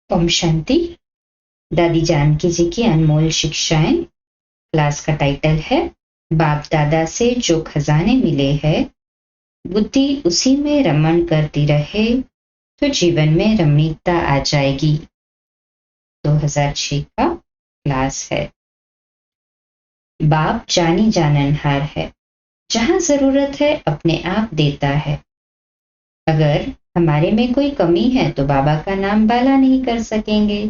ओम शांति। दादी जानकी जी की अनमोल शिक्षाएं। क्लास का टाइटल है बाप दादा से जो खजाने मिले हैं, बुद्धि उसी में रमण करती रहे तो जीवन में रमणीकता आ जाएगी। 2006 का क्लास है। बाप जानी जाननहार है, जहां जरूरत है अपने आप देता है। अगर हमारे में कोई कमी है तो बाबा का नाम बाला नहीं कर सकेंगे।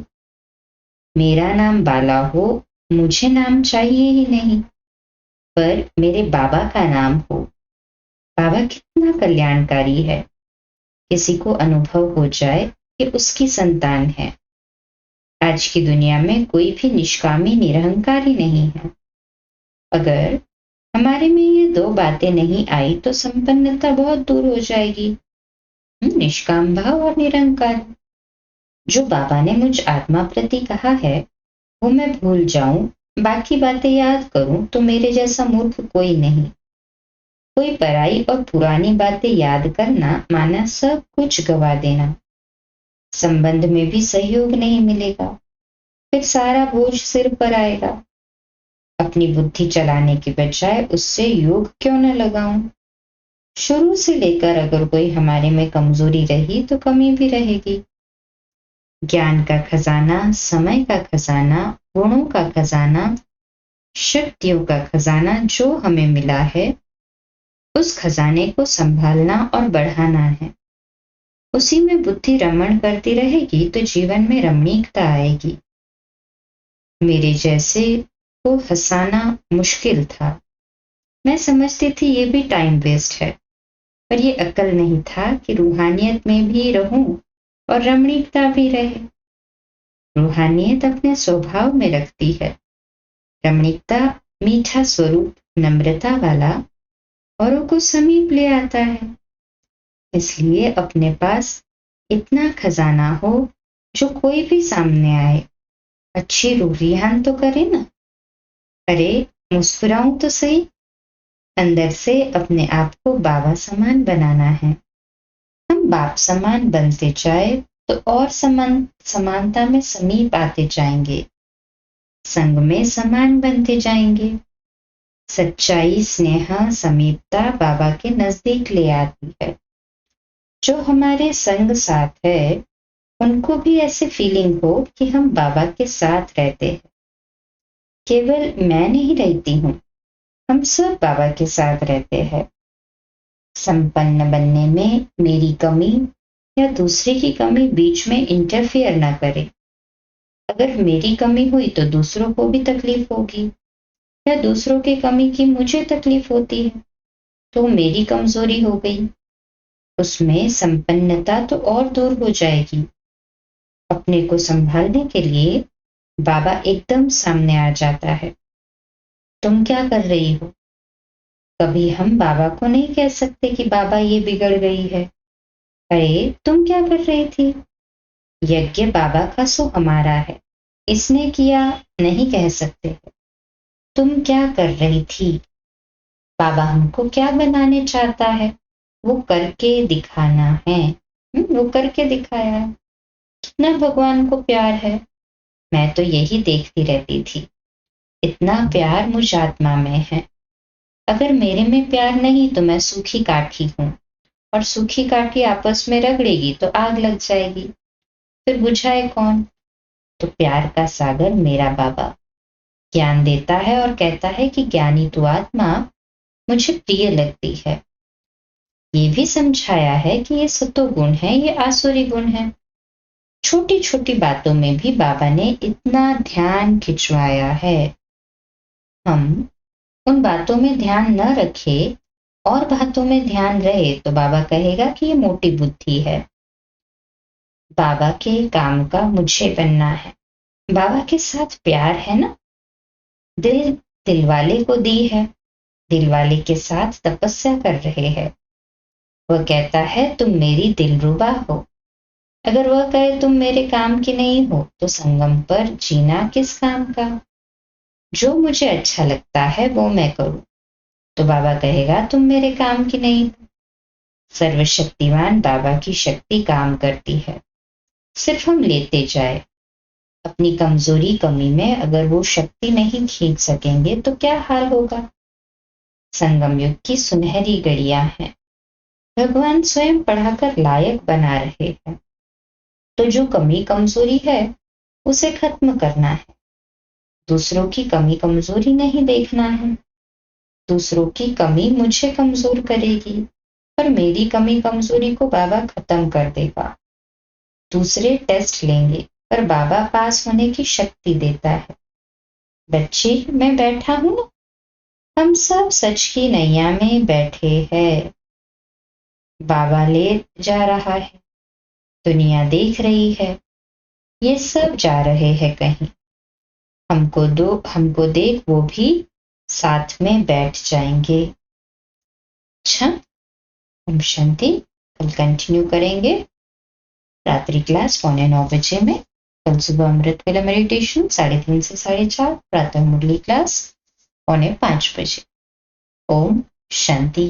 मेरा नाम बाला हो, मुझे नाम चाहिए ही नहीं, पर मेरे बाबा का नाम हो। बाबा कितना कल्याणकारी है। किसी को अनुभव हो जाए कि उसकी संतान है। आज की दुनिया में कोई भी निष्कामी निरहंकारी नहीं है। अगर हमारे में ये दो बातें नहीं आई तो संपन्नता बहुत दूर हो जाएगी। निष्काम भाव और निरंकार। जो बाबा ने मुझ आत्मा प्रति कहा है वो मैं भूल जाऊं, बाकी बातें याद करूं तो मेरे जैसा मूर्ख कोई नहीं। कोई पराई और पुरानी बातें याद करना माना सब कुछ गवा देना। संबंध में भी सहयोग नहीं मिलेगा, फिर सारा बोझ सिर पर आएगा। अपनी बुद्धि चलाने की बजाय उससे योग क्यों न लगाऊं। शुरू से लेकर अगर कोई हमारे में कमजोरी रही तो कमी भी रहेगी। ज्ञान का खजाना, समय का खजाना, गुणों का खजाना, शक्तियों का खजाना जो हमें मिला है, उस खजाने को संभालना और बढ़ाना है। उसी में बुद्धि रमण करती रहेगी तो जीवन में रमणीकता आएगी। मेरे जैसे को हंसाना मुश्किल था। मैं समझती थी ये भी टाइम वेस्ट है, पर ये अकल नहीं था कि रूहानियत में भी रहूं और रमणीकता भी रहे। रूहानियत अपने स्वभाव में रखती है, रमणीकता मीठा स्वरूप, नम्रता वाला औरों को समीप ले आता है। इसलिए अपने पास इतना खजाना हो जो कोई भी सामने आए अच्छी रूहियान तो करे ना। अरे मुस्कुराऊं तो सही। अंदर से अपने आप को बाबा समान बनाना है। हम बाप समान बनते जाए तो और समानता में समीप आते जाएंगे, संग में समान बनते जाएंगे। सच्चाई, स्नेह, समीपता बाबा के नजदीक ले आती है। जो हमारे संग साथ है उनको भी ऐसे फीलिंग हो कि हम बाबा के साथ रहते हैं। केवल मैं नहीं रहती हूँ, हम सब बाबा के साथ रहते हैं। संपन्न बनने में मेरी कमी या दूसरे की कमी बीच में इंटरफियर ना करे। अगर मेरी कमी हुई तो दूसरों को भी तकलीफ होगी, या दूसरों की कमी की मुझे तकलीफ होती है तो मेरी कमजोरी हो गई। उसमें संपन्नता तो और दूर हो जाएगी। अपने को संभालने के लिए बाबा एकदम सामने आ जाता है। तुम क्या कर रही हो? कभी हम बाबा को नहीं कह सकते कि बाबा ये बिगड़ गई है। अरे तुम क्या कर रही थी? यज्ञ बाबा का सो हमारा है, इसने किया नहीं कह सकते। तुम क्या कर रही थी? बाबा हमको क्या बनाने चाहता है वो करके दिखाना है। वो करके दिखाया है। कितना भगवान को प्यार है। मैं तो यही देखती रहती थी। इतना प्यार मुझ आत्मा में है। अगर मेरे में प्यार नहीं तो मैं सूखी काठी हूँ, और सूखी काठी आपस में रगड़ेगी तो आग लग जाएगी। फिर बुझाए कौन? तो प्यार का सागर मेरा बाबा ज्ञान देता है और कहता है कि ज्ञानी तू आत्मा मुझे प्रिय लगती है। ये भी समझाया है कि ये सतो गुण है, ये आसुरी गुण है। छोटी छोटी बातों में भी बाबा ने इतना ध्यान खिंचवाया है। हम उन बातों में ध्यान न रखे और बातों में ध्यान रहे तो बाबा कहेगा कि ये मोटी बुद्धि है। बाबा के काम का मुझे बनना है। बाबा के साथ प्यार है ना। दिल दिलवाले को दी है, दिलवाले के साथ तपस्या कर रहे हैं। वह कहता है तुम मेरी दिलरुबा हो। अगर वह कहे तुम मेरे काम की नहीं हो तो संगम पर जीना किस काम का। जो मुझे अच्छा लगता है वो मैं करूं तो बाबा कहेगा तुम मेरे काम की नहीं हो। सर्वशक्तिवान बाबा की शक्ति काम करती है। सिर्फ हम लेते जाए। अपनी कमजोरी कमी में अगर वो शक्ति नहीं खींच सकेंगे तो क्या हाल होगा। संगम युग की सुनहरी घड़ियां हैं। भगवान स्वयं पढ़ाकर लायक बना रहे हैं। तो जो कमी कमजोरी है उसे खत्म करना है। दूसरों की कमी कमजोरी नहीं देखना है। दूसरों की कमी मुझे कमजोर करेगी, पर मेरी कमी कमजोरी को बाबा खत्म कर देगा। दूसरे टेस्ट लेंगे, पर बाबा पास होने की शक्ति देता है। बच्चे, मैं बैठा हूं ना, हम सब सच की नैया में बैठे हैं। बाबा ले जा रहा है, दुनिया देख रही है, ये सब जा रहे हैं कहीं। हमको देख वो भी साथ में बैठ जाएंगे। अच्छा, ओम शांति। कल कंटिन्यू करेंगे रात्रि क्लास 8:45 में। कल सुबह अमृत वेला मेडिटेशन 3:30 से 4:30। प्रातः मुरली क्लास 4:45 बजे। ओम शांति।